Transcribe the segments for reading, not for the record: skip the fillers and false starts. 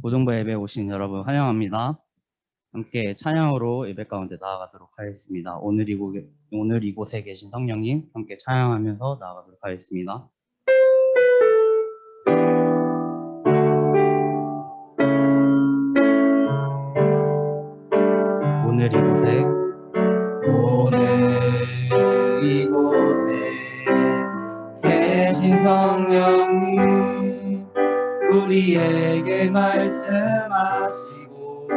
고등부 예배 오신 여러분 환영합니다. 함께 찬양으로 예배 가운데 나아가도록 하겠습니다. 오늘 이곳에 계신 성령님 함께 찬양하면서 나아가도록 하겠습니다. 오늘 이곳에 계신 성령님 우리에게 말씀하시고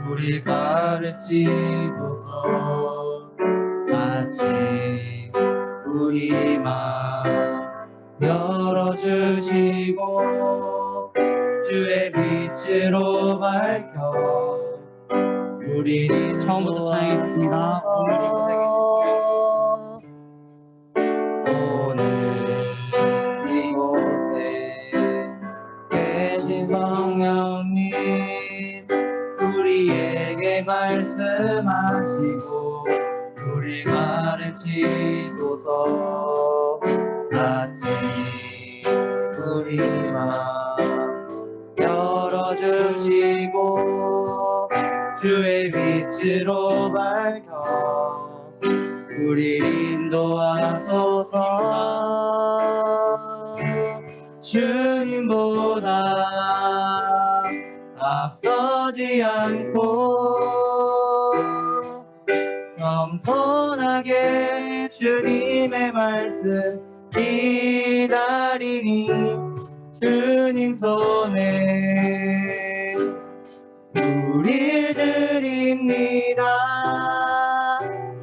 우리 가르치소서. 같이 우리 마음 열어주시고 주의 빛으로 밝혀 우리는 처음부터 찬양했습니다. 오늘 이곳에 계신 성령님 우리에게 말씀하시고 우리 가르치소서. 같이 우리 마음 열어주시고 주의 빛으로 밝혀 우리 인도하소서. 주님보다 앞서지 않고 겸손하게 주님의 말씀 기다리니 주님 손에 우릴 드립니다.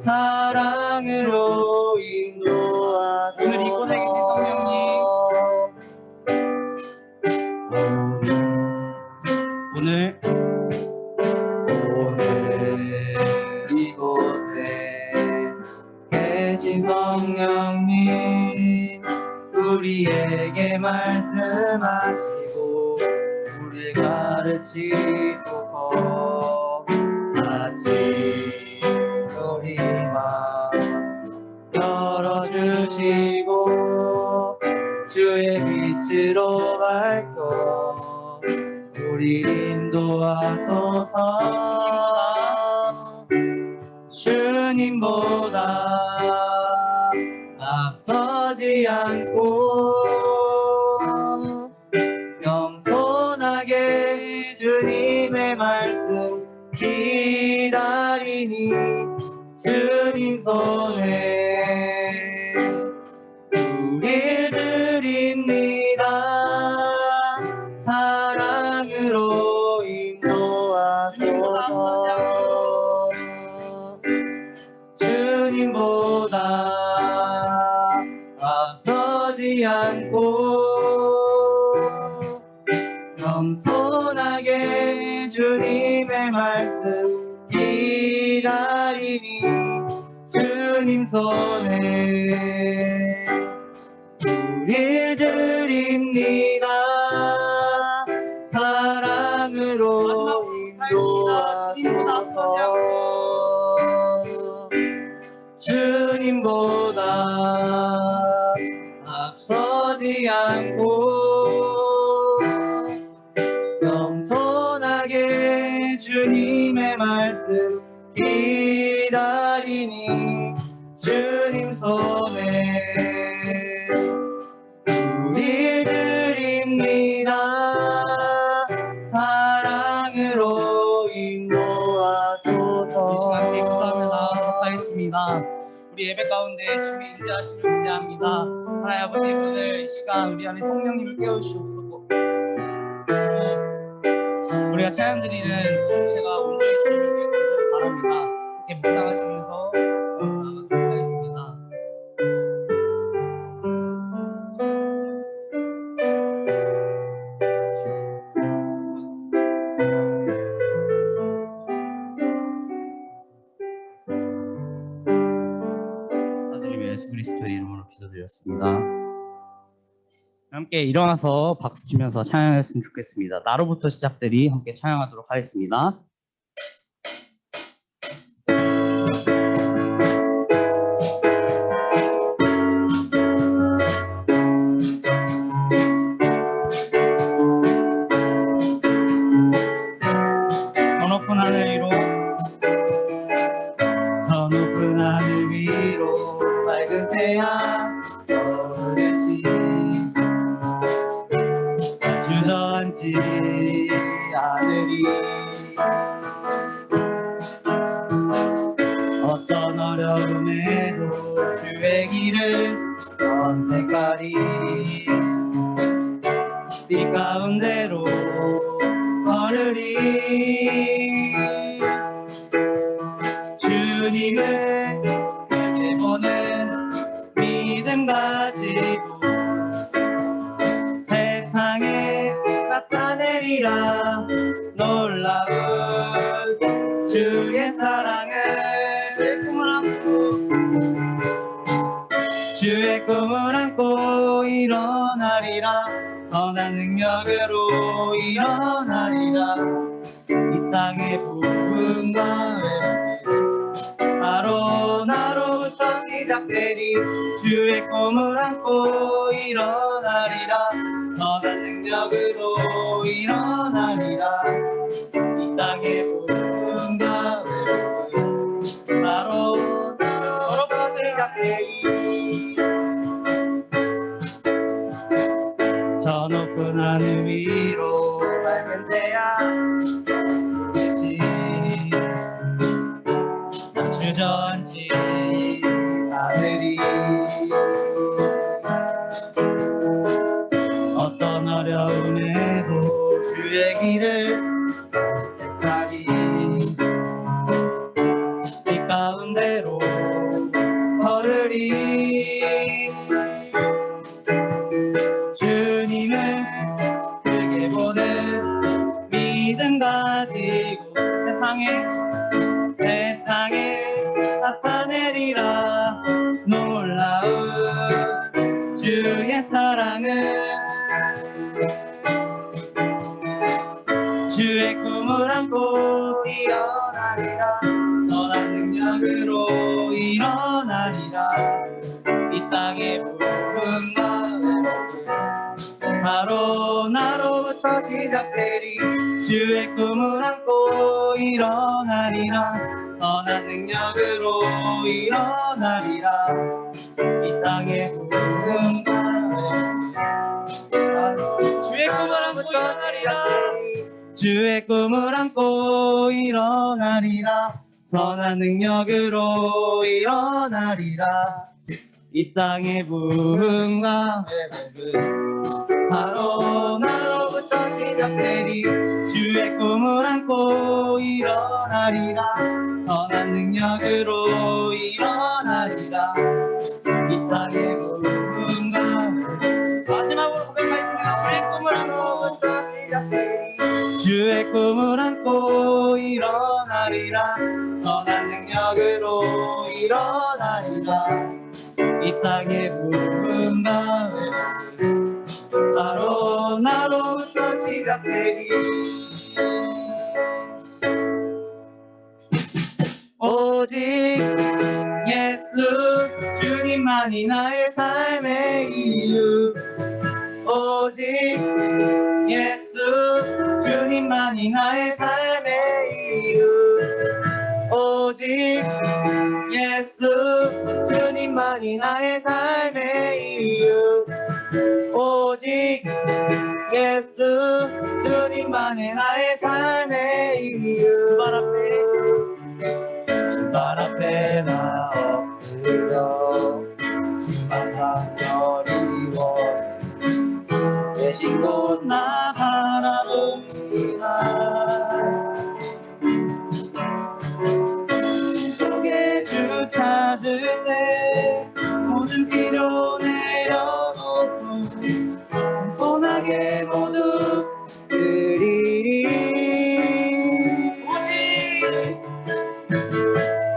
사랑으로 인도하소서. 오늘 이곳에 계신 성령님 오늘 이곳에 계신 성령님 우리에게 말씀하시고 우리 가르치소서. 같이 우리 마음 열어주시고 주의 빛으로 밝혀 우리 인도하소서. 주님보다 앞서지 않고 겸손하게 주님의 말씀 기다리니 주님 손에 우릴 드립니다. 사랑으로 인도하소서. 주님보다 앞서지 않고 겸손하게 주님의 말씀 기다리니 주님 손에 우릴 드립니다. 사랑으로 인도하소서. 주님보다 앞서지 않고 겸손하게 주님의 말씀 기다리니 주님 손에 우릴 드립니다. 사랑으로 인도하소서. 이 시간 기도하며 나아가도록 하겠습니다. 우리 예배 가운데 주님 인자하심을 기대합니다. 하나님 아버지, 오늘 이 시간 우리 안에 성령님을 깨우시옵소서. 우리가 찬양 드리는 주체가 온전히 주님께 간절히 바랍니다. 이렇게 묵상하시면서 나아가도록 하겠습니다. 아들 예수 그리스도의 이름으로 기도드렸습니다. 함께 일어나서 박수 치면서 찬양했으면 좋겠습니다. 나로부터 시작들이 함께 찬양하도록 하겠습니다. 저 높은 하늘 위로, 저 높은 하늘 위로 밝은 태양 떠오르시 주저앉지 않으리. 어떤 어려움에도 주의 길을 선택하리. 빛 가운데로 걸으리. 주님을 크게 보는 믿음 가지고 세상에 나타내리라. 놀라운 주의 사랑을 주의 꿈을 안고 일어나리라. 선한 능력으로 일어나리라. 이 땅의 부흥과 바로 나로부터 시작되리. 주의 꿈을 안고 일어나리라. 선한 능력으로 일어나리라. 이 땅의 부흥과 바로 나로부터 시작되리. 저 높은 하늘 위로 밝은 태양 빛이 주저앉지 않으리. 어떤 어려움에도 주의 길을 선택하리. 빛 가운데로 걸으리. 주님을 크게 보는 믿음 가지고 세상에 나타내리라. 놀라운 주의 사랑을 주의 꿈을 안고 일어나리라. 선한 능력으로 일어나리라. 이 땅의 부흥과 바로 나로부터 시작되리. 주의 꿈을 안고 일어나리라. 선한 능력으로 일어나리라. 이 땅의 부흥과 주의 꿈을 안고 일어나리라. 주의 꿈을 안고 일어나리라. 선한 능력으로 일어나리라. 이 땅의 부흥과 회복은 바로 나로부터 시작되리. 주의 꿈을 안고 일어나리라. 선한 능력으로 일어나리라. 이 땅의 부흥과 회복은 마지막으로 고백하겠습니다. 주의 꿈을 안고 시작되리. 주의 꿈을 안고 일어나리라. 선한 능력으로 일어나리라. 이 땅의 부흥과 회복은 바로 나로부터 시작되리. 오직 예수 주님만이 나의 삶의 이유. 오직 예수 주님만이 나의 삶의 이유. 오직 예수 주님만이 나의 삶의 이유. 오직 예수 주님만이 나의 삶의 이유. 주발 앞에 나 엎드려 주만 강렬히워 대신 곧 나 바라봅니다. 속에 주 찾을 때 모든 필요 내려놓고 편하게 모두 드리리.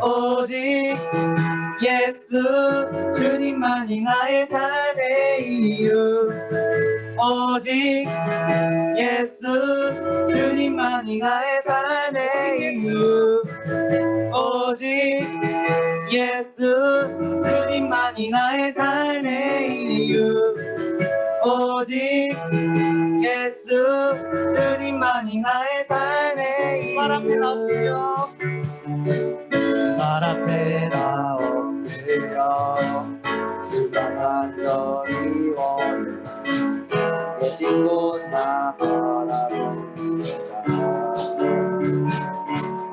오직 예수 주님만이 나의 삶의 이유 오직 예수 주님만이 나의 삶의 이유 오직 예수 주님만이 나의 삶의 이유 오직 예수 주님만이 나의 삶의 이유 말 앞에 나 엎드려 주가 간절히 원해 계신 곳 나 바라봅니다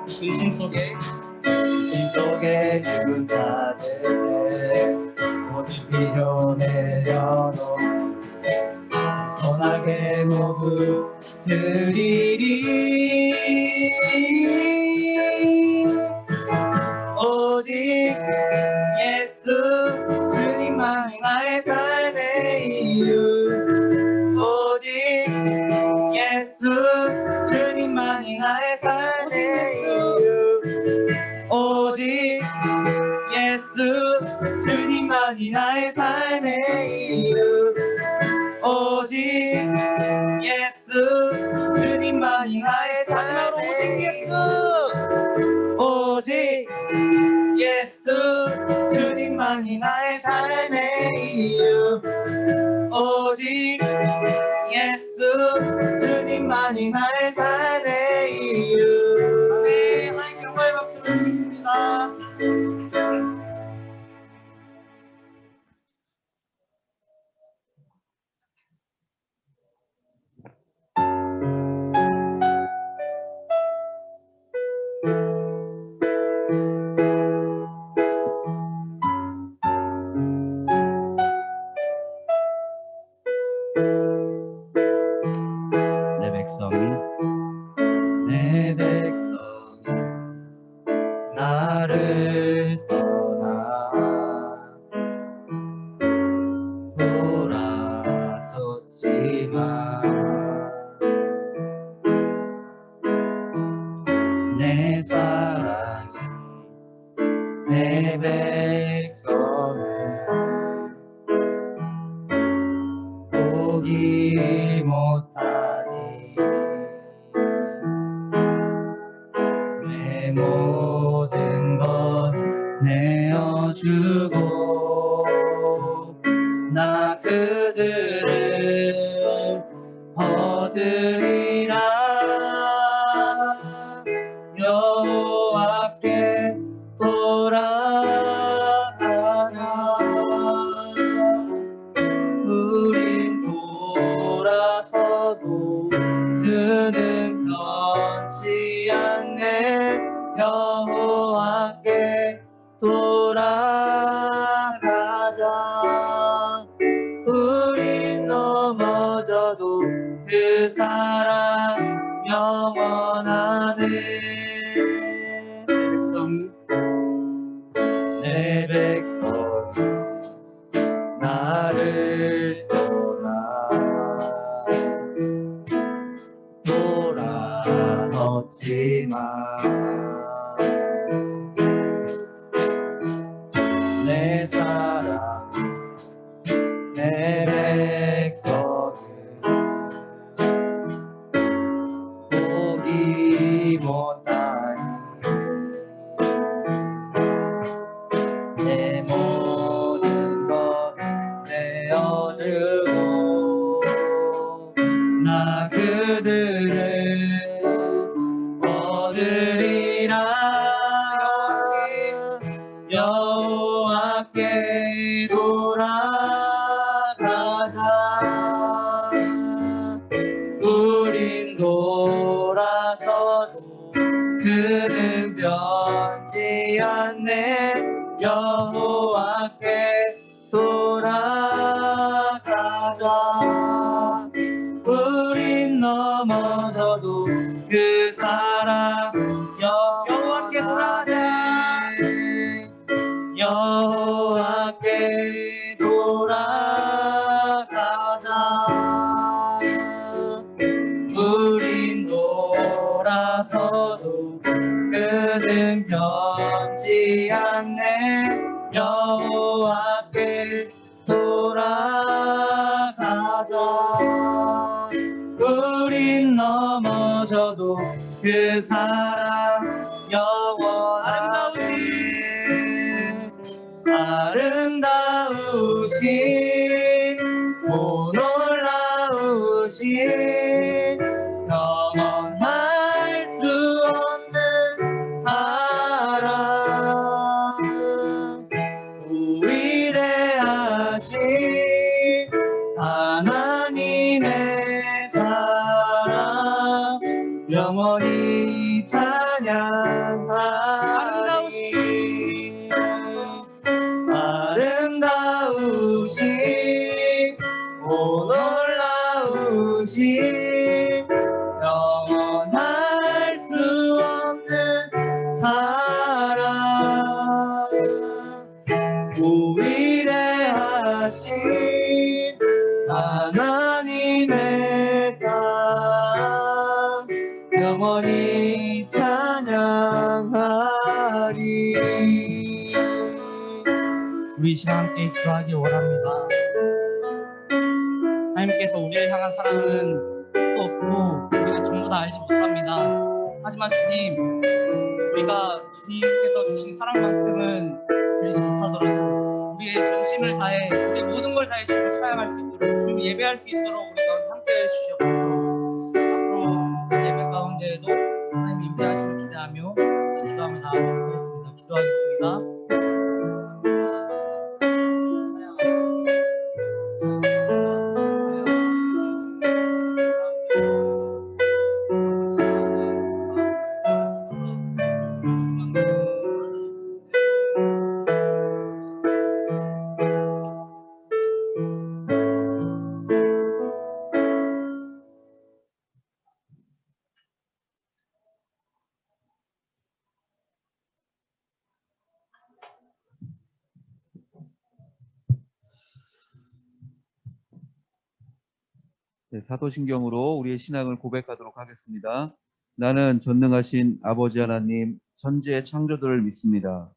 근심 속에 주를 찾을 때 모든 필요 내려놓고 선하게 모두 드리리 오직 예수 주님만이 나의 삶의 이유 오직 예수 주님만이 나의 삶의 이유 오직 예수 주님만이 나의 삶의 이유 오직 예수 주님만이 나의 삶의 이유 오직 예수 주님만이 나의 삶의 이유 오직 예수 주님만이 나의 삶의 이유 네 하나님 영광의 박수를 드립니다 내 백성이 나를 떠나 돌아섰지만 내 사랑이 내 백성을 포기 못하니 내 모든 것 내어주고 나 그들을 얻으리라 여호와께 돌아가자 우린 돌아서도 그는 변치 않네 여호와께 돌아가자 우린 넘어져도 그 사랑 영원하네 내 백성 나를 돌아섰지만 내 사랑 내 백성을 포기 못하니 내 모든 것 내어주고 나 그들을 얻으리라 여호와께 돌아가자 우린 돌아서도 그는 변치 않네 여호와께 돌아가자 우린 넘어져도 그 사랑 여호와께 돌아가자 여호와께 돌아가자 우린 돌아서도 그는 변치 않네 여호와께 돌아가자. 우린 넘어져도 그 사랑 영원하신 아름다우신 오 놀라우신 영원할 수 없는 사랑 오 위대하신 하나님의 사랑 영원히 찬양하리. 아름다우신 오 놀라우신 영원할 수 없는 사랑 오 위대하신 하나님의 사랑 영원히 찬양하리. 우리 이 시간 함께 기도하기 원합니다. 하나님께서 우리를 향한 사랑은 끝도 없고 우리가 전부 다 알지 못합니다. 하지만 주님, 우리가 주님께서 주신 사랑만큼은 드리지 못하더라도 우리의 전심을 다해 우리의 모든 걸 다해 주님을 찬양할 수 있도록 주님을 예배할 수 있도록 우리가 함께 해주시옵소서. 앞으로 예배 가운데에도 하나님 임재하심을 기대하며 기도하며 나아가도록 하겠습니다. 기도하겠습니다. 네, 사도신경으로 우리의 신앙을 고백하도록 하겠습니다. 나는 전능하신 아버지 하나님, 천지의 창조주를 믿습니다.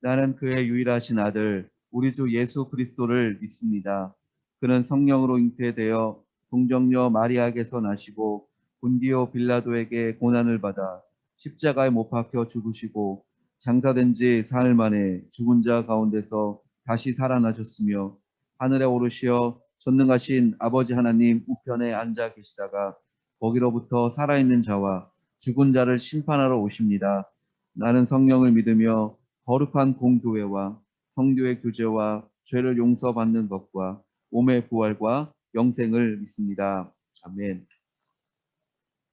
나는 그의 유일하신 아들, 우리 주 예수 그리스도를 믿습니다. 그는 성령으로 잉태되어 동정녀 마리아에게서 나시고 본디오 빌라도에게 고난을 받아 십자가에 못 박혀 죽으시고 장사된 지 사흘 만에 죽은 자 가운데서 다시 살아나셨으며 하늘에 오르시어 전능하신 아버지 하나님 우편에 앉아 계시다가 거기로부터 살아있는 자와 죽은 자를 심판하러 오십니다. 나는 성령을 믿으며 거룩한 공교회와 성교의 교제와 죄를 용서받는 것과 몸의 부활과 영생을 믿습니다. 아멘.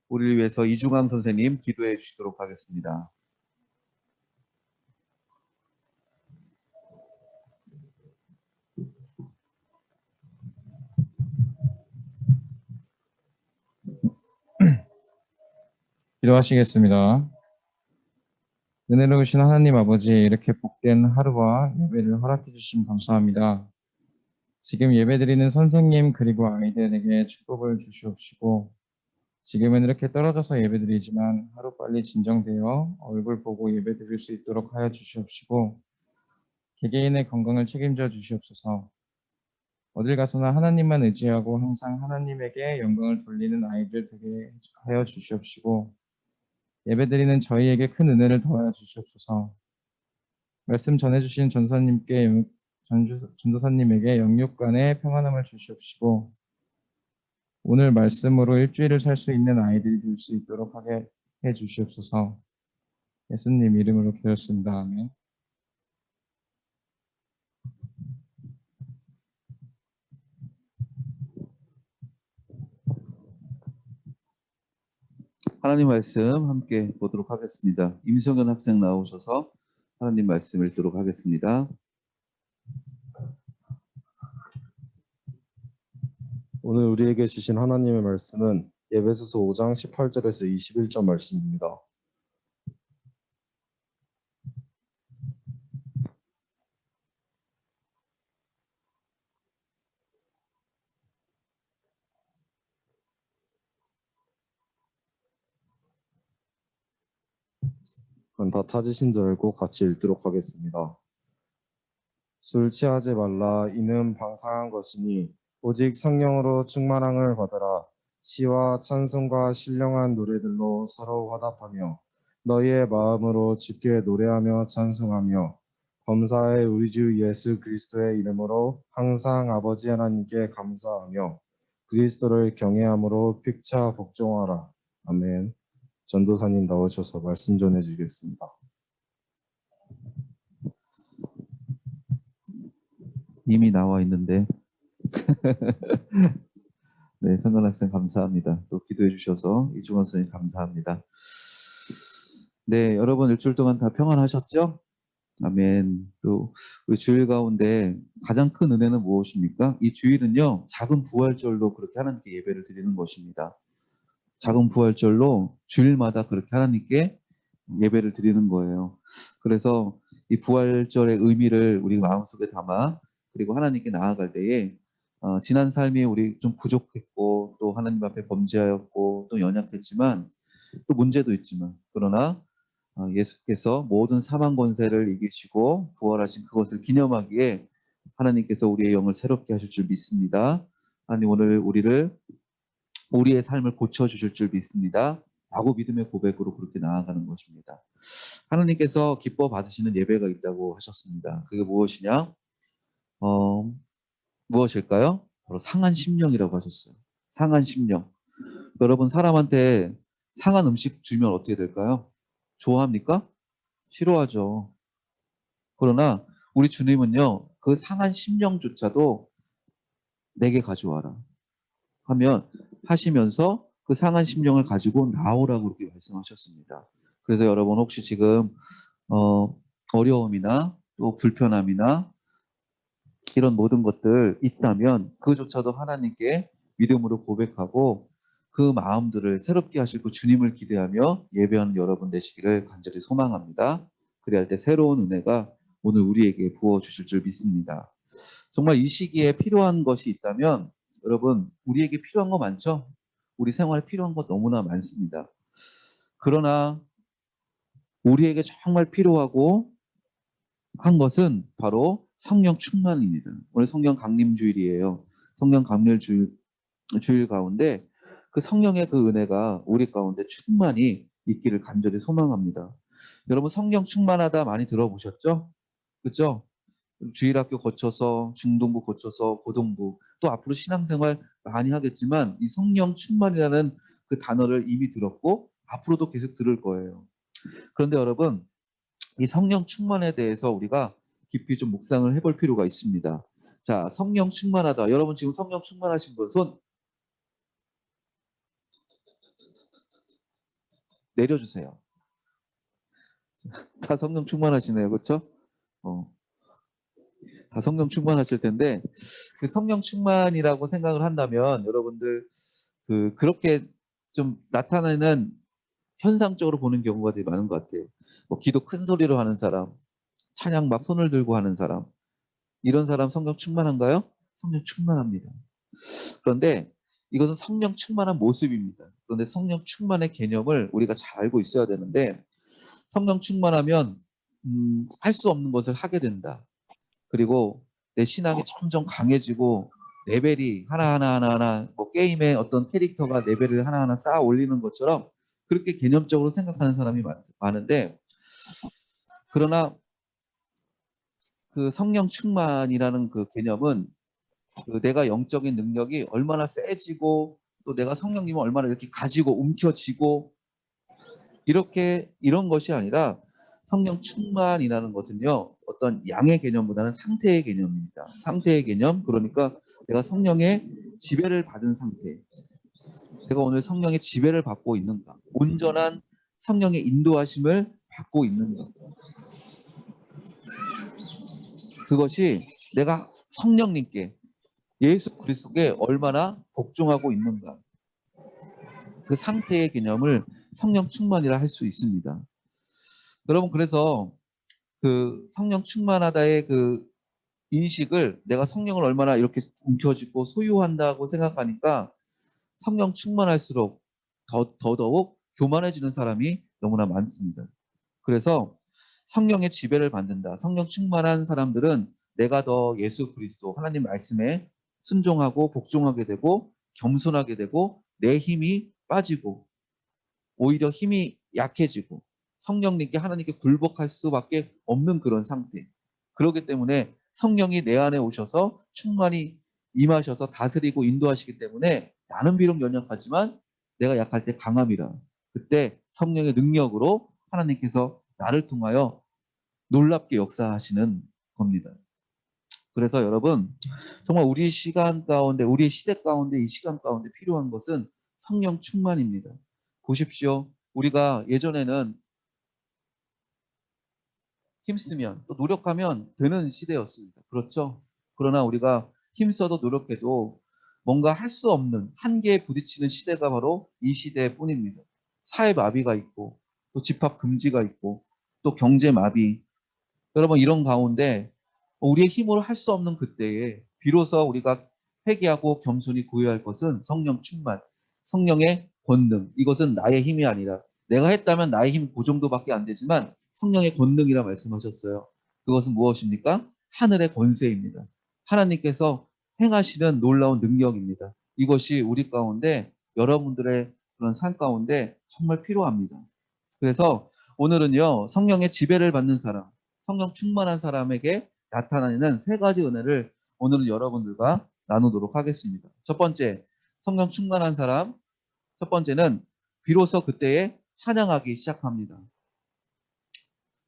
우리를 위해서 이중환 선생님 기도해 주시도록 하겠습니다. 기도하시겠습니다. 은혜로우신 하나님 아버지, 이렇게 복된 하루와 예배를 허락해 주신 감사합니다. 지금 예배드리는 선생님 그리고 아이들에게 축복을 주시옵시고, 지금은 이렇게 떨어져서 예배드리지만 하루빨리 진정되어 얼굴 보고 예배드릴 수 있도록 하여 주시옵시고, 개개인의 건강을 책임져 주시옵소서. 어딜 가서나 하나님만 의지하고 항상 하나님에게 영광을 돌리는 아이들 되게 하여 주시옵시고, 예배드리는 저희에게 큰 은혜를 더하여 주시옵소서. 말씀 전해주신 전도사님에게 영육간의 평안함을 주시옵시고, 오늘 말씀으로 일주일을 살 수 있는 아이들이 될 수 있도록 하게 해 주시옵소서. 예수님 이름으로 기도했습니다. 아멘. 하나님 말씀 함께 보도록 하겠습니다. 임성현 학생 나오셔서 하나님 말씀 읽도록 하겠습니다. 오늘 우리에게 주신 하나님의 말씀은 에베소서 5장 18절에서 21절 말씀입니다. 다 찾으신 줄 알고 같이 읽도록 하겠습니다. 술 취하지 말라. 이는 방탕한 것이니 오직 성령으로 충만함을 받으라. 시와 찬송과 신령한 노래들로 서로 화답하며 너희의 마음으로 주께 노래하며 찬송하며 범사의 우리 주 예수 그리스도의 이름으로 항상 아버지 하나님께 감사하며 그리스도를 경외함으로 픽차 복종하라. 아멘. 전도사님 나오셔서 말씀 전해 주시겠습니다. 이미 나와 있는데. 네, 성관 학생 감사합니다. 또 기도해 주셔서 이중원 선생님 감사합니다. 네, 여러분 일주일 동안 다 평안하셨죠? 아멘. 또 우리 주일 가운데 가장 큰 은혜는 무엇입니까? 이 주일은요, 작은 부활절로 그렇게 하나님께 예배를 드리는 것입니다. 작은 부활절로 주일마다 그렇게 하나님께 예배를 드리는 거예요. 그래서 이 부활절의 의미를 우리 마음속에 담아 그리고 하나님께 나아갈 때에 지난 삶이 우리 좀 부족했고 또 하나님 앞에 범죄하였고 또 연약했지만 또 문제도 있지만 그러나 예수께서 모든 사망 권세를 이기시고 부활하신 그것을 기념하기에 하나님께서 우리의 영을 새롭게 하실 줄 믿습니다. 하나님 오늘 우리의 삶을 고쳐주실 줄 믿습니다. 라고 믿음의 고백으로 그렇게 나아가는 것입니다. 하나님께서 기뻐 받으시는 예배가 있다고 하셨습니다. 그게 무엇이냐? 무엇일까요? 바로 상한 심령이라고 하셨어요. 상한 심령. 여러분 사람한테 상한 음식 주면 어떻게 될까요? 좋아합니까? 싫어하죠. 그러나 우리 주님은요, 그 상한 심령조차도 내게 가져와라 하시면서 그 상한 심령을 가지고 나오라고 그렇게 말씀하셨습니다. 그래서 여러분 혹시 지금 어려움이나 또 불편함이나 이런 모든 것들 있다면 그조차도 하나님께 믿음으로 고백하고 그 마음들을 새롭게 하실 그 주님을 기대하며 예배하는 여러분 되시기를 간절히 소망합니다. 그래야 할 때 새로운 은혜가 오늘 우리에게 부어주실 줄 믿습니다. 정말 이 시기에 필요한 것이 있다면 여러분 우리에게 필요한 거 많죠? 우리 생활에 필요한 것 너무나 많습니다. 그러나 우리에게 정말 필요하고 한 것은 바로 성령 충만입니다. 오늘 성령 강림 주일이에요. 성령 강림 주일 가운데 그 성령의 그 은혜가 우리 가운데 충만히 있기를 간절히 소망합니다. 여러분 성령 충만하다 많이 들어보셨죠? 그렇죠? 주일학교 거쳐서 중등부 거쳐서 고등부 또 앞으로 신앙생활 많이 하겠지만 이 성령 충만이라는 그 단어를 이미 들었고 앞으로도 계속 들을 거예요. 그런데 여러분 이 성령 충만에 대해서 우리가 깊이 좀 묵상을 해볼 필요가 있습니다. 자, 성령 충만하다. 여러분 지금 성령 충만하신 분 손 내려주세요. 다 성령 충만하시네요. 그렇죠? 다 성령 충만하실 텐데 그 성령 충만이라고 생각을 한다면 여러분들 그렇게 좀 나타나는 현상적으로 보는 경우가 되게 많은 것 같아요. 뭐 기도 큰 소리로 하는 사람, 찬양 막 손을 들고 하는 사람, 이런 사람 성령 충만한가요? 성령 충만합니다. 그런데 이것은 성령 충만한 모습입니다. 그런데 성령 충만의 개념을 우리가 잘 알고 있어야 되는데 성령 충만하면 할 수 없는 것을 하게 된다. 그리고 내 신앙이 점점 강해지고 레벨이 하나하나 뭐 게임의 어떤 캐릭터가 레벨을 하나하나 쌓아 올리는 것처럼 그렇게 개념적으로 생각하는 사람이 많은데 그러나 그 성령 충만이라는 그 개념은 그 내가 영적인 능력이 얼마나 세지고 또 내가 성령님을 얼마나 이렇게 가지고 움켜쥐고 이런 것이 아니라 성령 충만이라는 것은요 어떤 양의 개념보다는 상태의 개념입니다. 상태의 개념 그러니까 내가 성령의 지배를 받은 상태. 제가 오늘 성령의 지배를 받고 있는가? 온전한 성령의 인도하심을 받고 있는가? 그것이 내가 성령님께 예수 그리스도께 얼마나 복종하고 있는가? 그 상태의 개념을 성령 충만이라 할 수 있습니다. 여러분 그래서 그 성령 충만하다의 그 인식을 내가 성령을 얼마나 이렇게 움켜쥐고 소유한다고 생각하니까 성령 충만할수록 더더욱 교만해지는 사람이 너무나 많습니다. 그래서 성령의 지배를 받는다. 성령 충만한 사람들은 내가 더 예수 그리스도 하나님 말씀에 순종하고 복종하게 되고 겸손하게 되고 내 힘이 빠지고 오히려 힘이 약해지고 성령님께 하나님께 굴복할 수밖에 없는 그런 상태. 그렇기 때문에 성령이 내 안에 오셔서 충만히 임하셔서 다스리고 인도하시기 때문에 나는 비록 연약하지만 내가 약할 때 강함이라. 그때 성령의 능력으로 하나님께서 나를 통하여 놀랍게 역사하시는 겁니다. 그래서 여러분 정말 우리 시간 가운데 우리의 시대 가운데 이 시간 가운데 필요한 것은 성령 충만입니다. 보십시오. 우리가 예전에는 힘쓰면 또 노력하면 되는 시대였습니다. 그렇죠? 그러나 우리가 힘써도 노력해도 뭔가 할 수 없는 한계에 부딪히는 시대가 바로 이 시대뿐입니다. 사회 마비가 있고 또 집합 금지가 있고 또 경제 마비. 여러분 이런 가운데 우리의 힘으로 할 수 없는 그때에 비로소 우리가 회개하고 겸손히 구해야 할 것은 성령 충만, 성령의 권능. 이것은 나의 힘이 아니라 내가 했다면 나의 힘 그 정도밖에 안 되지만 성령의 권능이라 말씀하셨어요. 그것은 무엇입니까? 하늘의 권세입니다. 하나님께서 행하시는 놀라운 능력입니다. 이것이 우리 가운데 여러분들의 그런 삶 가운데 정말 필요합니다. 그래서 오늘은요 성령의 지배를 받는 사람, 성령 충만한 사람에게 나타나는 세 가지 은혜를 오늘은 여러분들과 나누도록 하겠습니다. 첫 번째, 성령 충만한 사람. 첫 번째는 비로소 그때에 찬양하기 시작합니다.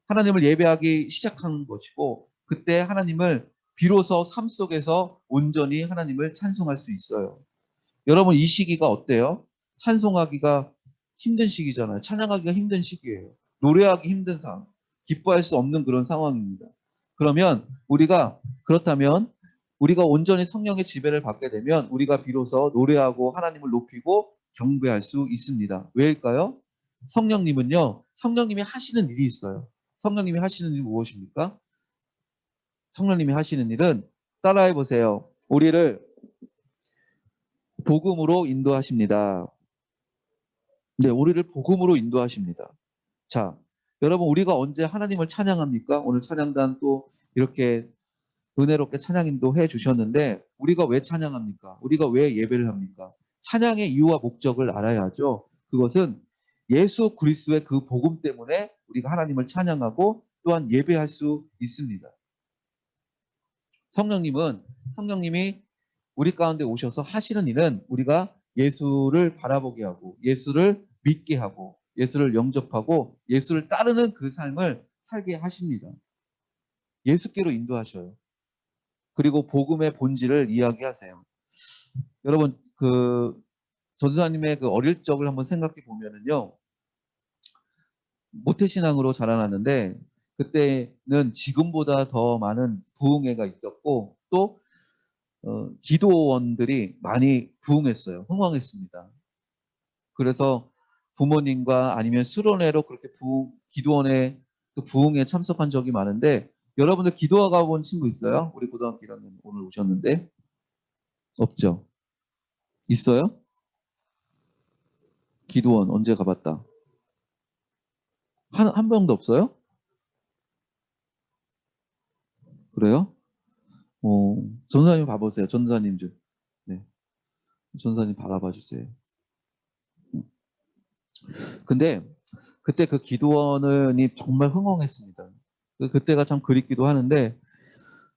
하나님을 예배하기 시작하는 것이고 그때 하나님을 비로소 삶 속에서 온전히 하나님을 찬송할 수 있어요. 여러분 이 시기가 어때요? 찬송하기가 힘든 시기잖아요. 찬양하기가 힘든 시기예요. 노래하기 힘든 상황, 기뻐할 수 없는 그런 상황입니다. 그러면 그렇다면 우리가 온전히 성령의 지배를 받게 되면 우리가 비로소 노래하고 하나님을 높이고 경배할 수 있습니다. 왜일까요? 성령님이 하시는 일이 있어요. 성령님이 하시는 일이 무엇입니까? 성령님이 하시는 일은 따라해 보세요. 우리를 복음으로 인도하십니다. 네, 우리를 복음으로 인도하십니다. 자, 여러분 우리가 언제 하나님을 찬양합니까? 오늘 찬양단 또 이렇게 은혜롭게 찬양 인도해 주셨는데 우리가 왜 찬양합니까? 우리가 왜 예배를 합니까? 찬양의 이유와 목적을 알아야죠. 그것은 예수 그리스도의 그 복음 때문에 우리가 하나님을 찬양하고 또한 예배할 수 있습니다. 성령님이 우리 가운데 오셔서 하시는 일은 우리가 예수를 바라보게 하고 예수를 믿게 하고 예수를 영접하고 예수를 따르는 그 삶을 살게 하십니다. 예수께로 인도하셔요. 그리고 복음의 본질을 이야기하세요. 여러분 그 전도사님의 그 어릴 적을 한번 생각해 보면은요. 모태신앙으로 자라났는데 그때는 지금보다 더 많은 부흥회가 있었고 또 기도원들이 많이 부흥했어요. 흥왕했습니다. 그래서 부모님과 아니면 수련회로 그렇게 기도원에 또 부흥에 참석한 적이 많은데 여러분들 기도원 가본 친구 있어요? 우리 고등학교 1학년 오늘 오셨는데 없죠? 있어요? 기도원 언제 가봤다? 한 명도 없어요? 그래요? 전사님 봐보세요. 전사님 좀. 네. 전사님 바라봐 주세요. 근데 그때 그 기도원이 정말 흥왕했습니다. 그때가 참 그립기도 하는데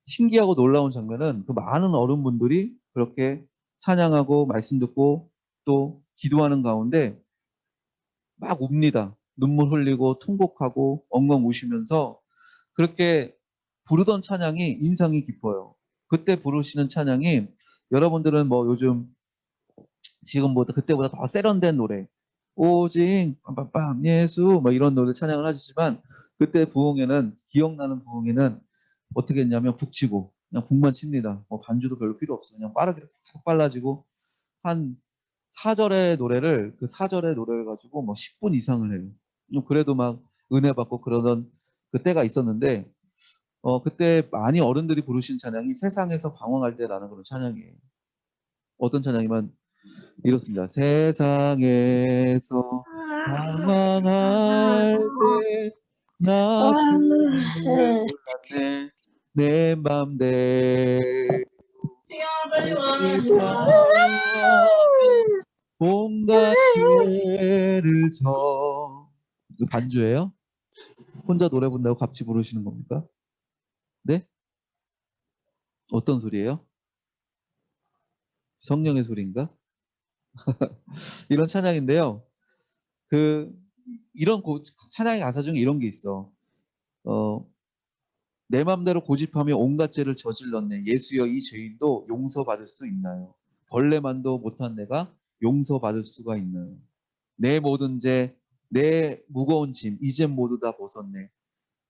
신기하고 놀라운 장면은 그 많은 어른분들이 그렇게 찬양하고 말씀 듣고 또 기도하는 가운데 막 웁니다. 눈물 흘리고 통곡하고 엉엉 우시면서 그렇게 부르던 찬양이 인상이 깊어요. 그때 부르시는 찬양이 여러분들은 뭐 요즘 지금보다 그때보다 더 세련된 노래 오직 빰빰빰 예수 뭐 이런 노래 찬양을 하시지만 그때 부흥회는 기억나는 부흥회는 어떻게 했냐면 북치고 그냥 북만 칩니다. 뭐 반주도 별로 필요 없어요. 그냥 빠르게 팍 빨라지고 한 4절의 노래를 그 4절의 노래를 가지고 뭐 10분 이상을 해요. 그래도 막 은혜 받고 그러던 그때가 있었는데 그때 많이 어른들이 부르신 찬양이 세상에서 방황할 때라는 그런 찬양이에요. 어떤 찬양이면 이렇습니다. 세상에서 방황할 때 나 주를 몰랐네. 내 맘대로 온갖 죄를 져. 이거 반주예요? 혼자 노래 부른다고 같이 부르시는 겁니까? 네? 어떤 소리예요? 성령의 소리인가? 이런 찬양인데요. 이런 찬양의 가사 중에 이런 게 있어. 내 맘대로 고집하며 온갖 죄를 저질렀네. 예수여 이 죄인도 용서받을 수 있나요? 벌레만도 못한 내가 용서받을 수가 있나요? 내 모든 죄, 내 무거운 짐 이젠 모두 다 벗었네.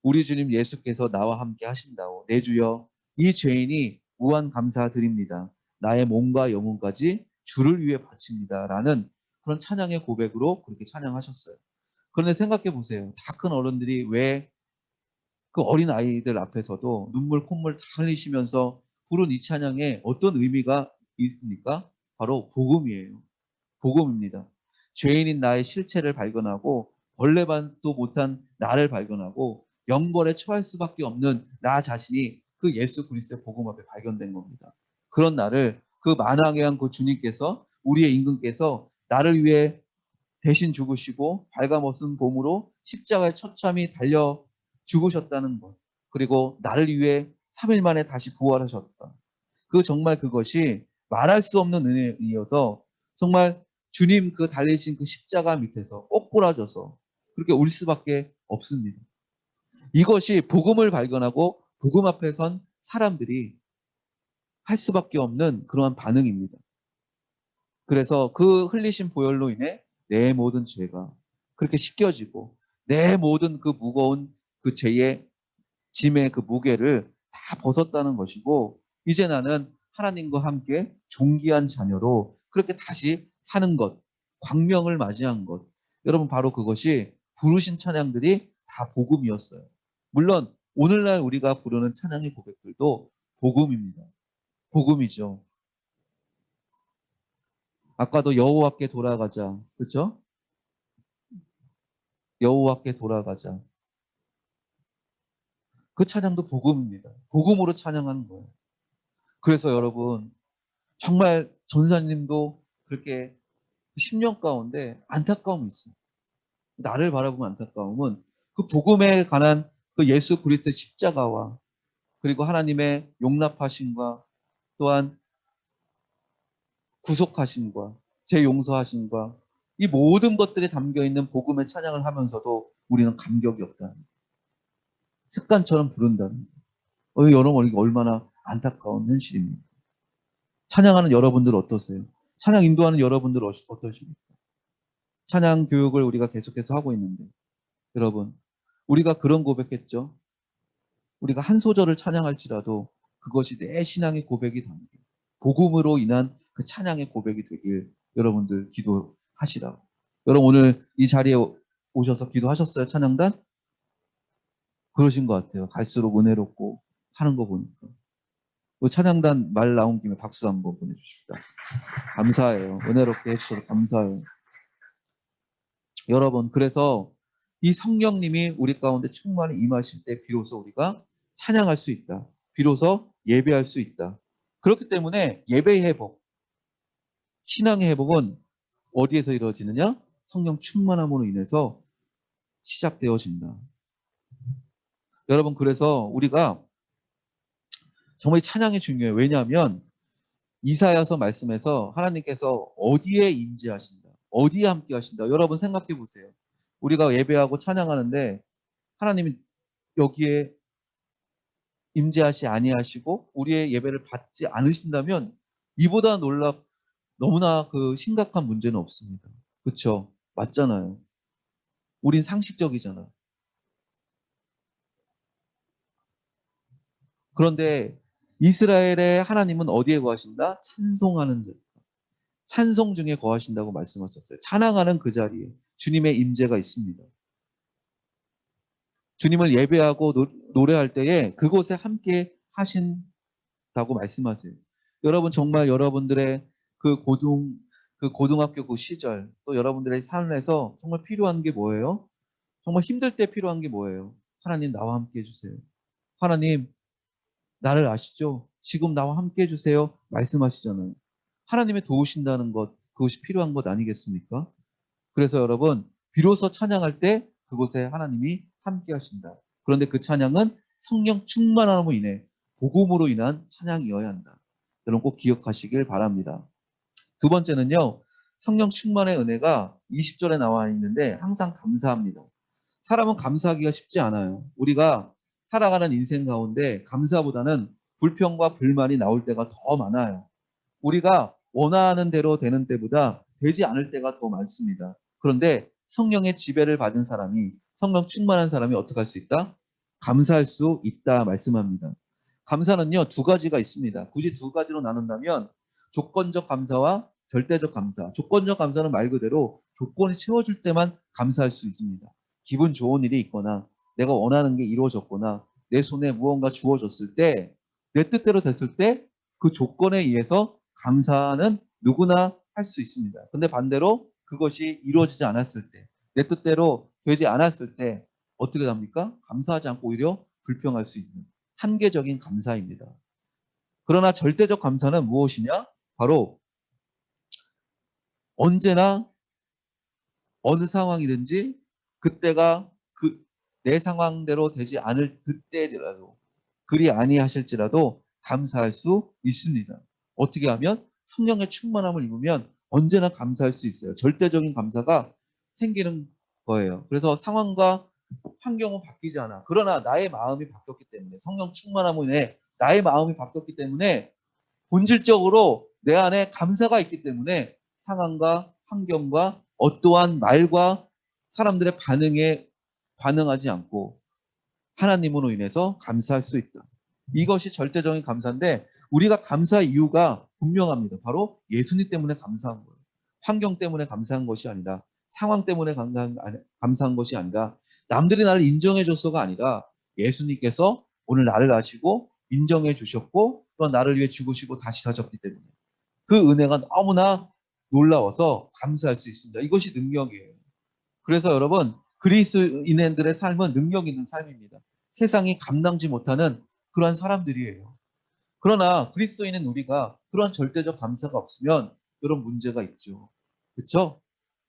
우리 주님 예수께서 나와 함께 하신다오. 내 주여 이 죄인이 무한 감사드립니다. 나의 몸과 영혼까지 주를 위해 바칩니다. 라는 그런 찬양의 고백으로 그렇게 찬양하셨어요. 그런데 생각해 보세요. 다 큰 어른들이 왜 그 어린 아이들 앞에서도 눈물 콧물 다 흘리시면서 부른 이 찬양에 어떤 의미가 있습니까? 바로 복음이에요. 복음입니다. 죄인인 나의 실체를 발견하고 벌레반도 못한 나를 발견하고 영벌에 처할 수밖에 없는 나 자신이 그 예수 그리스도의 복음 앞에 발견된 겁니다. 그런 나를 그 만왕의 그 주님께서 우리의 임금께서 나를 위해 대신 죽으시고 발가벗은 봄으로 십자가에 처참히 달려 죽으셨다는 것. 그리고 나를 위해 3일 만에 다시 부활하셨다. 정말 그것이 말할 수 없는 은혜이어서 정말 주님 그 달리신 그 십자가 밑에서 옥부라져서 그렇게 울 수밖에 없습니다. 이것이 복음을 발견하고 복음 앞에 선 사람들이 할 수밖에 없는 그러한 반응입니다. 그래서 그 흘리신 보혈로 인해 내 모든 죄가 그렇게 씻겨지고 내 모든 그 무거운 그 죄의 짐의 그 무게를 다 벗었다는 것이고 이제 나는 하나님과 함께 존귀한 자녀로 그렇게 다시 사는 것, 광명을 맞이한 것. 여러분 바로 그것이 부르신 찬양들이 다 복음이었어요. 물론 오늘날 우리가 부르는 찬양의 고백들도 복음입니다. 복음이죠. 아까도 여호와께 돌아가자. 그렇죠? 여호와께 돌아가자. 그 찬양도 복음입니다. 복음으로 찬양하는 거예요. 그래서 여러분 정말 전사님도 그렇게 10년 가운데 안타까움이 있어요. 나를 바라보는 안타까움은 그 복음에 관한 그 예수 그리스도의 십자가와 그리고 하나님의 용납하심과 또한 구속하심과 재용서하심과 이 모든 것들이 담겨 있는 복음의 찬양을 하면서도 우리는 감격이 없다는 거예요. 습관처럼 부른다는 거예요. 여러분 이게 얼마나 안타까운 현실입니까? 찬양하는 여러분들 어떠세요? 찬양 인도하는 여러분들 어떠십니까? 찬양 교육을 우리가 계속해서 하고 있는데 여러분 우리가 그런 고백했죠. 우리가 한 소절을 찬양할지라도 그것이 내 신앙의 고백이 담긴 복음으로 인한 그 찬양의 고백이 되길 여러분들 기도하시라고. 여러분 오늘 이 자리에 오셔서 기도하셨어요? 찬양단? 그러신 것 같아요. 갈수록 은혜롭고 하는 거 보니까. 찬양단 말 나온 김에 박수 한번 보내주십시다. 감사해요. 은혜롭게 해주셔서 감사해요. 여러분 그래서 이 성령님이 우리 가운데 충만히 임하실 때 비로소 우리가 찬양할 수 있다. 비로소 예배할 수 있다. 그렇기 때문에 예배의 회복, 신앙의 회복은 어디에서 이루어지느냐? 성령 충만함으로 인해서 시작되어진다. 여러분 그래서 우리가 정말 찬양이 중요해요. 왜냐하면 이사야서 말씀에서 하나님께서 어디에 임재하신다. 어디에 함께 하신다. 여러분 생각해 보세요. 우리가 예배하고 찬양하는데 하나님이 여기에 임재하시 아니하시고 우리의 예배를 받지 않으신다면 이보다 너무나 그 심각한 문제는 없습니다. 그렇죠? 맞잖아요. 우린 상식적이잖아. 그런데 이스라엘의 하나님은 어디에 거하신다? 찬송하는 데. 찬송 중에 거하신다고 말씀하셨어요. 찬양하는 그 자리에 주님의 임재가 있습니다. 주님을 예배하고 노래할 때에 그곳에 함께 하신다고 말씀하세요. 여러분 정말 여러분들의 그 고등학교 그 시절 또 여러분들의 삶에서 정말 필요한 게 뭐예요? 정말 힘들 때 필요한 게 뭐예요? 하나님 나와 함께 해주세요. 하나님 나를 아시죠? 지금 나와 함께 해주세요. 말씀하시잖아요. 하나님의 도우신다는 것, 그것이 필요한 것 아니겠습니까? 그래서 여러분, 비로소 찬양할 때 그곳에 하나님이 함께 하신다. 그런데 그 찬양은 성령 충만함으로 인해 복음으로 인한 찬양이어야 한다. 여러분 꼭 기억하시길 바랍니다. 두 번째는요, 성령 충만의 은혜가 20절에 나와 있는데 항상 감사합니다. 사람은 감사하기가 쉽지 않아요. 우리가 살아가는 인생 가운데 감사보다는 불평과 불만이 나올 때가 더 많아요. 우리가 원하는 대로 되는 때보다 되지 않을 때가 더 많습니다. 그런데 성령의 지배를 받은 사람이, 성령 충만한 사람이 어떻게 할 수 있다? 감사할 수 있다 말씀합니다. 감사는요, 두 가지가 있습니다. 굳이 두 가지로 나눈다면 조건적 감사와 절대적 감사. 조건적 감사는 말 그대로 조건이 채워줄 때만 감사할 수 있습니다. 기분 좋은 일이 있거나 내가 원하는 게 이루어졌거나 내 손에 무언가 주어졌을 때, 내 뜻대로 됐을 때 그 조건에 의해서 감사는 누구나 할 수 있습니다. 근데 반대로 그것이 이루어지지 않았을 때, 내 뜻대로 되지 않았을 때 어떻게 합니까? 감사하지 않고 오히려 불평할 수 있는 한계적인 감사입니다. 그러나 절대적 감사는 무엇이냐? 바로 언제나 어느 상황이든지 그때가 내 상황대로 되지 않을 그때라도 그리 아니하실지라도 감사할 수 있습니다. 어떻게 하면? 성령의 충만함을 입으면 언제나 감사할 수 있어요. 절대적인 감사가 생기는 거예요. 그래서 상황과 환경은 바뀌지 않아. 그러나 나의 마음이 바뀌었기 때문에, 성령 충만함으로 인해 나의 마음이 바뀌었기 때문에 본질적으로 내 안에 감사가 있기 때문에 상황과 환경과 어떠한 말과 사람들의 반응에 반응하지 않고 하나님으로 인해서 감사할 수 있다. 이것이 절대적인 감사인데 우리가 감사의 이유가 분명합니다. 바로 예수님 때문에 감사한 거예요. 환경 때문에 감사한 것이 아니라, 상황 때문에 감사한 것이 아니라, 남들이 나를 인정해 줬어가 아니라 예수님께서 오늘 나를 아시고 인정해 주셨고 또 나를 위해 죽으시고 다시 사셨기 때문에 그 은혜가 너무나 놀라워서 감사할 수 있습니다. 이것이 능력이에요. 그래서 여러분, 그리스도인들의 삶은 능력 있는 삶입니다. 세상이 감당지 못하는 그러한 사람들이에요. 그러나 그리스도인은 우리가 그런 절대적 감사가 없으면 이런 문제가 있죠. 그렇죠?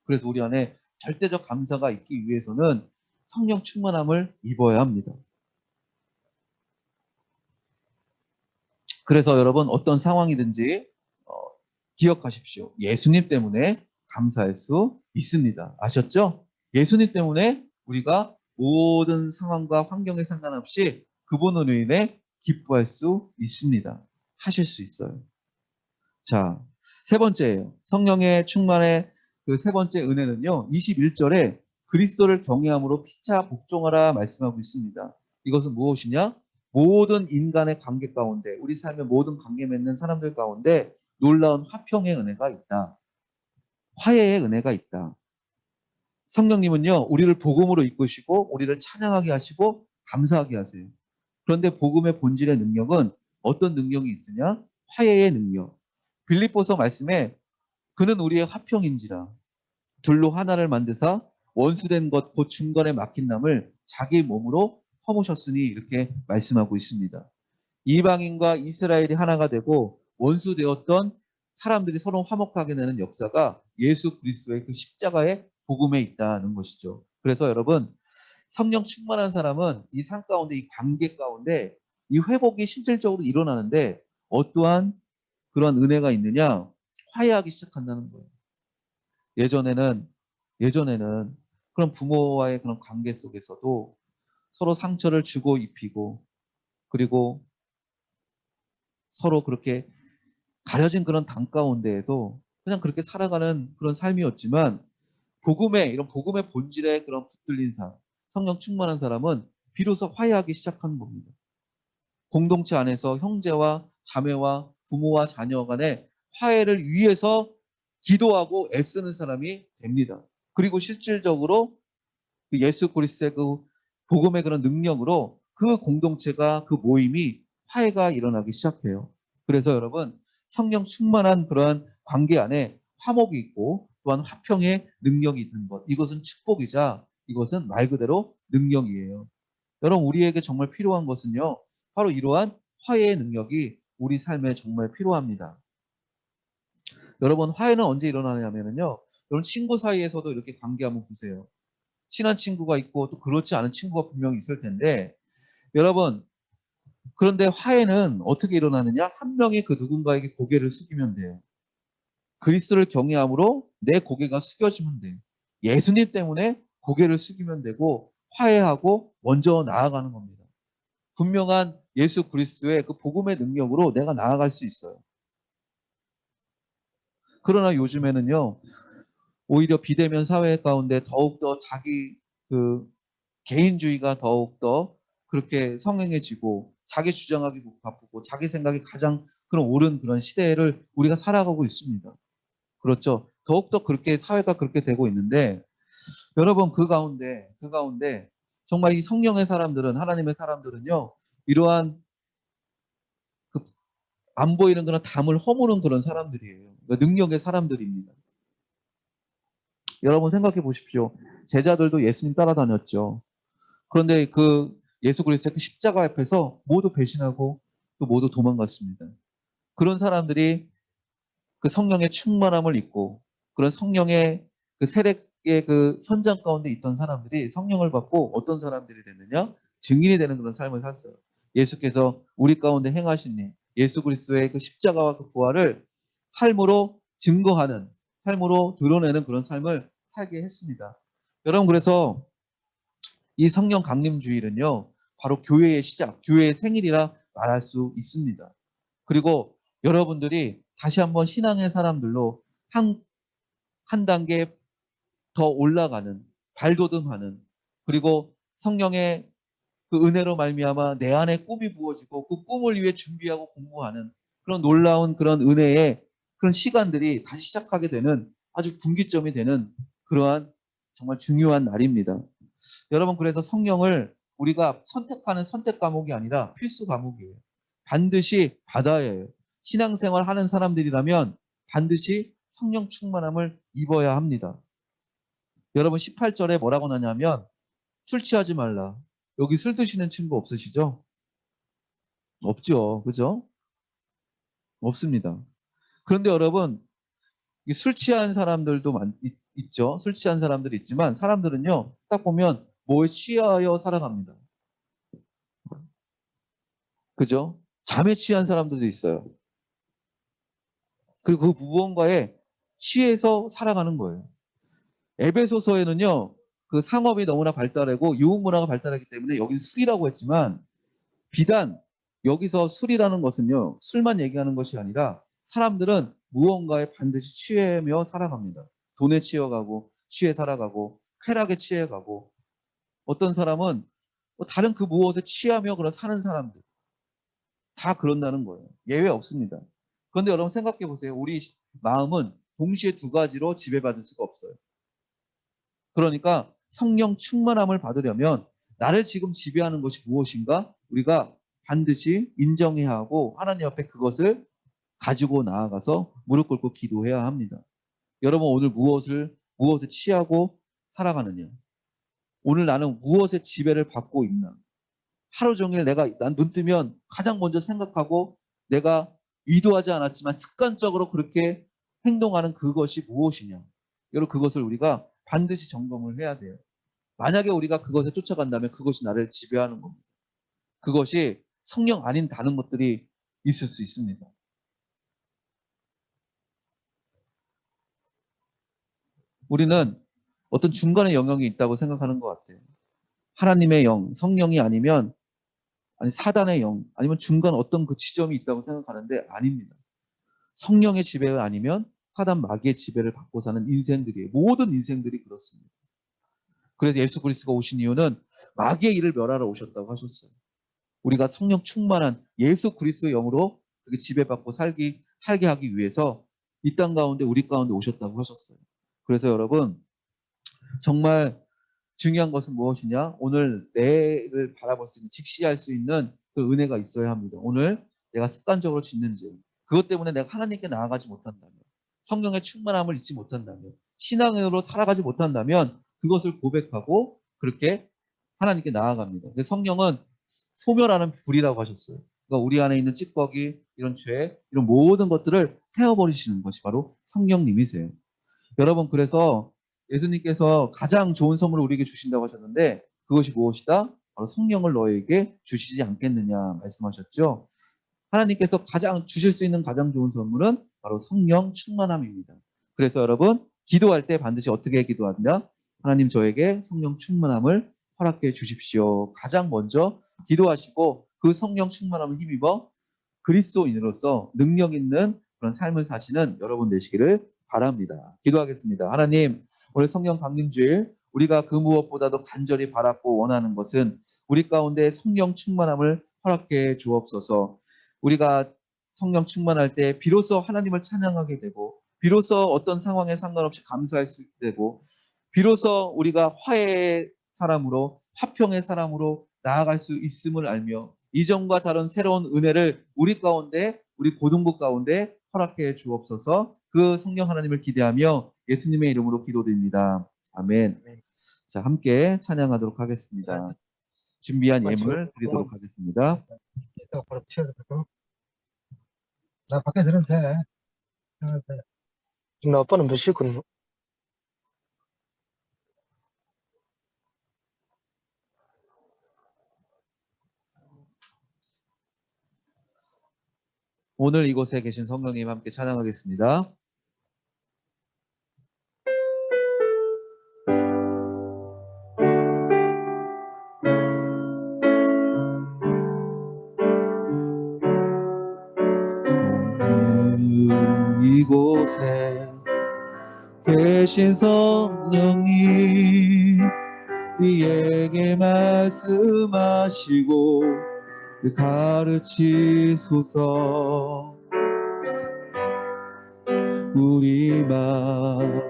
그래서 우리 안에 절대적 감사가 있기 위해서는 성령 충만함을 입어야 합니다. 그래서 여러분 어떤 상황이든지 기억하십시오. 예수님 때문에 감사할 수 있습니다. 아셨죠? 예수님 때문에 우리가 모든 상황과 환경에 상관없이 그분으로 인해 기뻐할 수 있습니다. 하실 수 있어요. 자, 세 번째예요. 성령의 충만의 그 세 번째 은혜는요. 21절에 그리스도를 경외함으로 피차 복종하라 말씀하고 있습니다. 이것은 무엇이냐? 모든 인간의 관계 가운데, 우리 삶의 모든 관계 맺는 사람들 가운데 놀라운 화평의 은혜가 있다. 화해의 은혜가 있다. 성령님은요, 우리를 복음으로 이끄시고 우리를 찬양하게 하시고 감사하게 하세요. 그런데 복음의 본질의 능력은 어떤 능력이 있으냐? 화해의 능력. 빌립보서 말씀에 그는 우리의 화평인지라 둘로 하나를 만드사 원수된 것 곧 중간에 막힌 남을 자기 몸으로 퍼부셨으니 이렇게 말씀하고 있습니다. 이방인과 이스라엘이 하나가 되고 원수되었던 사람들이 서로 화목하게 되는 역사가 예수 그리스도의 그 십자가의 복음에 있다는 것이죠. 그래서 여러분, 성령 충만한 사람은 이 삶 가운데, 이 관계 가운데 이 회복이 실질적으로 일어나는데 어떠한 그런 은혜가 있느냐? 화해하기 시작한다는 거예요. 예전에는 그런 부모와의 그런 관계 속에서도 서로 상처를 주고 입히고 그리고 서로 그렇게 가려진 그런 당 가운데에도 그냥 그렇게 살아가는 그런 삶이었지만 이런 복음의 본질에 그런 붙들린 사람, 성령 충만한 사람은 비로소 화해하기 시작하는 겁니다. 공동체 안에서 형제와 자매와 부모와 자녀 간의 화해를 위해서 기도하고 애쓰는 사람이 됩니다. 그리고 실질적으로 예수 그리스도의 그 복음의 그런 능력으로 그 공동체가, 그 모임이 화해가 일어나기 시작해요. 그래서 여러분, 성령 충만한 그러한 관계 안에 화목이 있고 또한 화평의 능력이 있는 것, 이것은 축복이자 이것은 말 그대로 능력이에요. 여러분, 우리에게 정말 필요한 것은요, 바로 이러한 화해의 능력이 우리 삶에 정말 필요합니다. 여러분, 화해는 언제 일어나냐면요. 여러분, 친구 사이에서도 이렇게 관계 한번 보세요. 친한 친구가 있고 또 그렇지 않은 친구가 분명히 있을 텐데, 여러분, 그런데 화해는 어떻게 일어나느냐? 한 명이 그 누군가에게 고개를 숙이면 돼요. 그리스도를 경외함으로 내 고개가 숙여지면 돼요. 예수님 때문에 고개를 숙이면 되고 화해하고 먼저 나아가는 겁니다. 분명한 예수 그리스도의 그 복음의 능력으로 내가 나아갈 수 있어요. 그러나 요즘에는요, 오히려 비대면 사회 가운데 더욱더 자기 그 개인주의가 더욱더 그렇게 성행해지고 자기 주장하기 바쁘고 자기 생각이 가장 그런 옳은 그런 시대를 우리가 살아가고 있습니다. 그렇죠. 더욱더 그렇게 사회가 그렇게 되고 있는데, 여러분, 그 가운데 정말 이 성령의 사람들은, 하나님의 사람들은요, 이러한 그 안 보이는 그런 담을 허무는 그런 사람들이에요. 그러니까 능력의 사람들입니다. 여러분 생각해 보십시오. 제자들도 예수님 따라다녔죠. 그런데 그 예수 그리스도의 그 십자가 앞에서 모두 배신하고 또 모두 도망갔습니다. 그런 사람들이 그 성령의 충만함을 입고 그런 성령의 그 세례의 그 현장 가운데 있던 사람들이 성령을 받고 어떤 사람들이 됐느냐? 증인이 되는 그런 삶을 샀어요. 예수께서 우리 가운데 행하신 일, 예수 그리스도의 그 십자가와 그 부활을 삶으로 증거하는, 삶으로 드러내는 그런 삶을 살게 했습니다. 여러분, 그래서 이 성령 강림 주일은요, 바로 교회의 시작, 교회의 생일이라 말할 수 있습니다. 그리고 여러분들이 다시 한번 신앙의 사람들로 한 단계 더 올라가는, 발돋움하는, 그리고 성령의 그 은혜로 말미암아 내 안에 꿈이 부어지고 그 꿈을 위해 준비하고 공부하는 그런 놀라운 그런 은혜의 그런 시간들이 다시 시작하게 되는 아주 분기점이 되는 그러한 정말 중요한 날입니다. 여러분, 그래서 성령을 우리가 선택하는 선택 과목이 아니라 필수 과목이에요. 반드시 받아야 해요. 신앙생활 하는 사람들이라면 반드시 성령 충만함을 입어야 합니다. 여러분, 18절에 뭐라고 나냐면 술 취하지 말라. 여기 술 드시는 친구 없으시죠? 없죠. 그죠? 없습니다. 그런데 여러분, 술 취한 사람들도 있죠. 술 취한 사람들이 있지만 사람들은요, 딱 보면 뭐에 취하여 살아갑니다. 그죠? 잠에 취한 사람들도 있어요. 그리고 그 무언가에 취해서 살아가는 거예요. 에베소서에는요, 그 상업이 너무나 발달하고 유흥문화가 발달하기 때문에 여기는 술이라고 했지만 비단 여기서 술이라는 것은요, 술만 얘기하는 것이 아니라 사람들은 무언가에 반드시 취하며 살아갑니다. 돈에 취해가고, 취해 살아가고, 쾌락에 취해가고, 어떤 사람은 뭐 다른 그 무엇에 취하며 그런 사는 사람들. 다 그런다는 거예요. 예외 없습니다. 그런데 여러분 생각해 보세요. 우리 마음은 동시에 두 가지로 지배받을 수가 없어요. 그러니까 성령 충만함을 받으려면 나를 지금 지배하는 것이 무엇인가? 우리가 반드시 인정해야 하고 하나님 앞에 그것을 가지고 나아가서 무릎 꿇고 기도해야 합니다. 여러분, 오늘 무엇에 취하고 살아가느냐? 오늘 나는 무엇의 지배를 받고 있나? 하루 종일 난 눈 뜨면 가장 먼저 생각하고 내가 의도하지 않았지만 습관적으로 그렇게 행동하는 그것이 무엇이냐. 여러분, 그것을 우리가 반드시 점검을 해야 돼요. 만약에 우리가 그것에 쫓아간다면 그것이 나를 지배하는 겁니다. 그것이 성령 아닌 다른 것들이 있을 수 있습니다. 우리는 어떤 중간의 영역이 있다고 생각하는 것 같아요. 하나님의 영, 성령이 아니면 아니 사단의 영, 아니면 중간 어떤 그 지점이 있다고 생각하는데 아닙니다. 성령의 지배가 아니면 사단 마귀의 지배를 받고 사는 인생들이에요. 모든 인생들이 그렇습니다. 그래서 예수 그리스도가 오신 이유는 마귀의 일을 멸하러 오셨다고 하셨어요. 우리가 성령 충만한 예수 그리스도의 영으로 그렇게 지배받고 살게 하기 위해서 이 땅 가운데 우리 가운데 오셨다고 하셨어요. 그래서 여러분, 정말 중요한 것은 무엇이냐? 오늘 내를 바라볼 수 있는, 직시할 수 있는 그 은혜가 있어야 합니다. 오늘 내가 습관적으로 짓는 죄, 그것 때문에 내가 하나님께 나아가지 못한다면, 성령의 충만함을 잊지 못한다면, 신앙으로 살아가지 못한다면 그것을 고백하고 그렇게 하나님께 나아갑니다. 성령은 소멸하는 불이라고 하셨어요. 그러니까 우리 안에 있는 찌꺼기, 이런 죄, 이런 모든 것들을 태워버리시는 것이 바로 성령님이세요. 여러분, 그래서 예수님께서 가장 좋은 선물을 우리에게 주신다고 하셨는데 그것이 무엇이다? 바로 성령을 너에게 주시지 않겠느냐 말씀하셨죠. 하나님께서 가장 주실 수 있는 가장 좋은 선물은 바로 성령 충만함입니다. 그래서 여러분, 기도할 때 반드시 어떻게 기도한다? 하나님, 저에게 성령 충만함을 허락해 주십시오. 가장 먼저 기도하시고 그 성령 충만함을 힘입어 그리스도인으로서 능력 있는 그런 삶을 사시는 여러분 되시기를 바랍니다. 기도하겠습니다. 하나님, 오늘 성령 강림주일 우리가 그 무엇보다도 간절히 바랐고 원하는 것은 우리 가운데 성령 충만함을 허락해 주옵소서. 우리가 성령 충만할 때 비로소 하나님을 찬양하게 되고, 비로소 어떤 상황에 상관없이 감사할 수 있게 되고, 비로소 우리가 화해의 사람으로, 화평의 사람으로 나아갈 수 있음을 알며 이전과 다른 새로운 은혜를 우리 가운데, 우리 고등부 가운데 허락해 주옵소서. 그 성령 하나님을 기대하며 예수님의 이름으로 기도드립니다. 아멘. 자, 함께 찬양하도록 하겠습니다. 준비한 예물 드리도록 하겠습니다. 나 밖에 들으면 돼. 나 아빠는 몇 시에 끊노? 오늘 이곳에 계신 성령님 함께 찬양하겠습니다. 이곳에 계신 성령님, 우리에게 말씀하시고 가르치소서. 우리 마음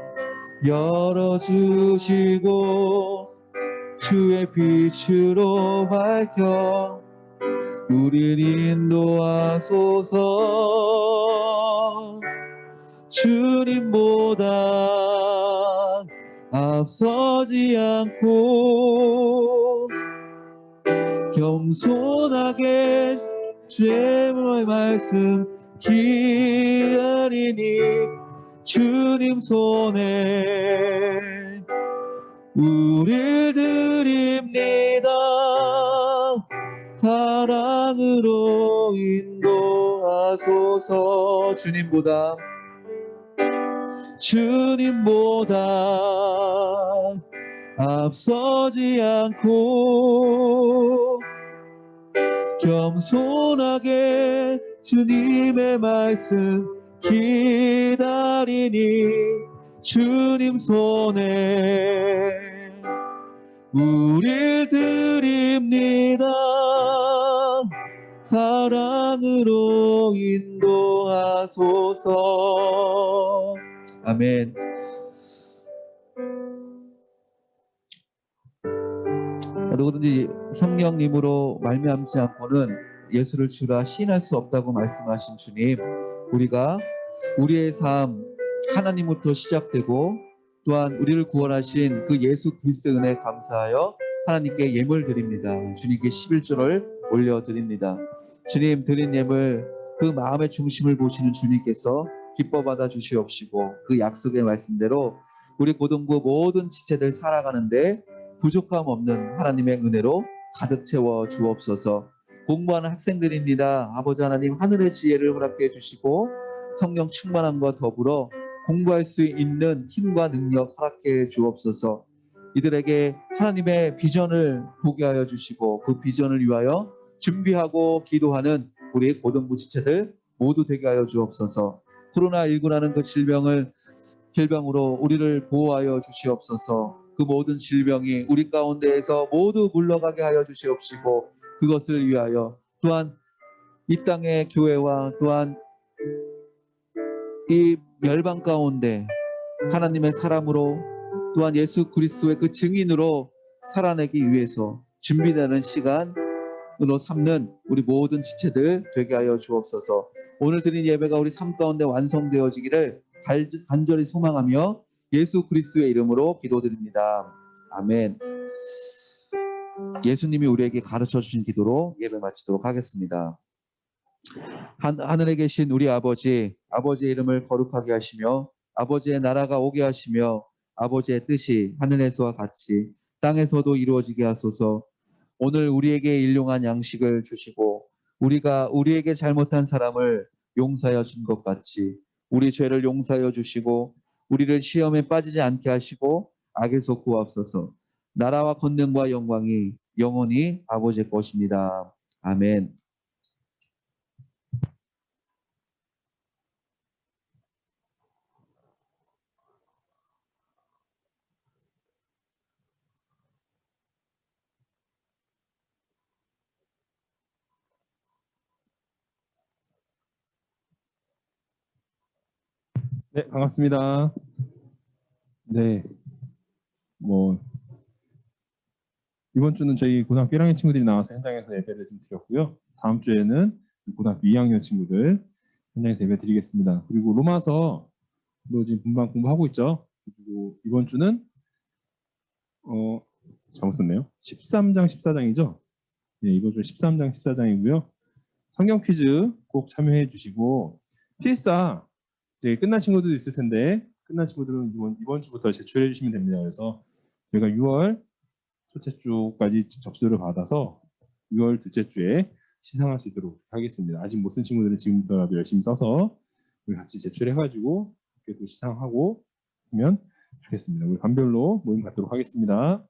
열어주시고 주의 빛으로 밝혀 우리를 인도하소서. 주님보다 앞서지 않고 겸손하게 주의 말씀 기다리니 주님 손에 우릴 드립니다. 사랑으로 인도하소서. 주님보다 앞서지 않고 겸손하게 주님의 말씀 기다리니 주님 손에 우릴 드립니다. 사랑으로 인도하소서. 아멘. 누구든지 성령님으로 말미암지 않고는 예수를 주라 시인할 수 없다고 말씀하신 주님, 우리가 우리의 삶 하나님부터 시작되고 또한 우리를 구원하신 그 예수 그리스도의 은혜에 감사하여 하나님께 예물 드립니다. 주님께 11조를 올려드립니다. 주님, 드린 예물 그 마음의 중심을 보시는 주님께서 기뻐 받아 주시옵시고 그 약속의 말씀대로 우리 고등부 모든 지체들 살아가는데 부족함 없는 하나님의 은혜로 가득 채워 주옵소서. 공부하는 학생들입니다. 아버지 하나님, 하늘의 지혜를 허락해 주시고 성령 충만함과 더불어 공부할 수 있는 힘과 능력 허락해 주옵소서. 이들에게 하나님의 비전을 보게 하여 주시고 그 비전을 위하여 준비하고 기도하는 우리 고등부 지체들 모두 되게 하여 주옵소서. 코로나19라는 그 질병으로 우리를 보호하여 주시옵소서. 그 모든 질병이 우리 가운데에서 모두 물러가게 하여 주시옵시고 그것을 위하여 또한 이 땅의 교회와 또한 이 멸방 가운데 하나님의 사람으로 또한 예수 그리스도의 그 증인으로 살아내기 위해서 준비되는 시간으로 삼는 우리 모든 지체들 되게 하여 주옵소서. 오늘 드린 예배가 우리 삶 가운데 완성되어지기를 간절히 소망하며 예수 그리스도의 이름으로 기도드립니다. 아멘. 예수님이 우리에게 가르쳐 주신 기도로 예배 마치도록 하겠습니다. 하늘에 계신 우리 아버지, 아버지의 이름을 거룩하게 하시며 아버지의 나라가 오게 하시며 아버지의 뜻이 하늘에서와 같이 땅에서도 이루어지게 하소서. 오늘 우리에게 일용할 양식을 주시고 우리가 우리에게 잘못한 사람을 용서하여 준 것 같이 우리 죄를 용서하여 주시고 우리를 시험에 빠지지 않게 하시고 악에서 구하옵소서. 나라와 권능과 영광이 영원히 아버지의 것입니다. 아멘. 네, 반갑습니다. 네, 이번 주는 저희 고등학교 1학년 친구들이 나와서 현장에서 예배를 좀 드렸고요. 다음 주에는 고등학교 2학년 친구들 현장에서 예배 드리겠습니다. 그리고 로마서 지금 분반 공부하고 있죠. 그리고 이번 주는 잘못 썼네요. 13장 14장이죠. 네, 이번 주 13장 14장이고요. 성경 퀴즈 꼭 참여해 주시고 필사 이제 끝난 친구들도 있을 텐데 끝난 친구들은 이번 주부터 제출해 주시면 됩니다. 그래서 저희가 6월 첫째 주까지 접수를 받아서 6월 둘째 주에 시상할 수 있도록 하겠습니다. 아직 못 쓴 친구들은 지금부터라도 열심히 써서 우리 같이 제출해가지고 또 시상하고 있으면 좋겠습니다. 우리 반별로 모임 갖도록 하겠습니다.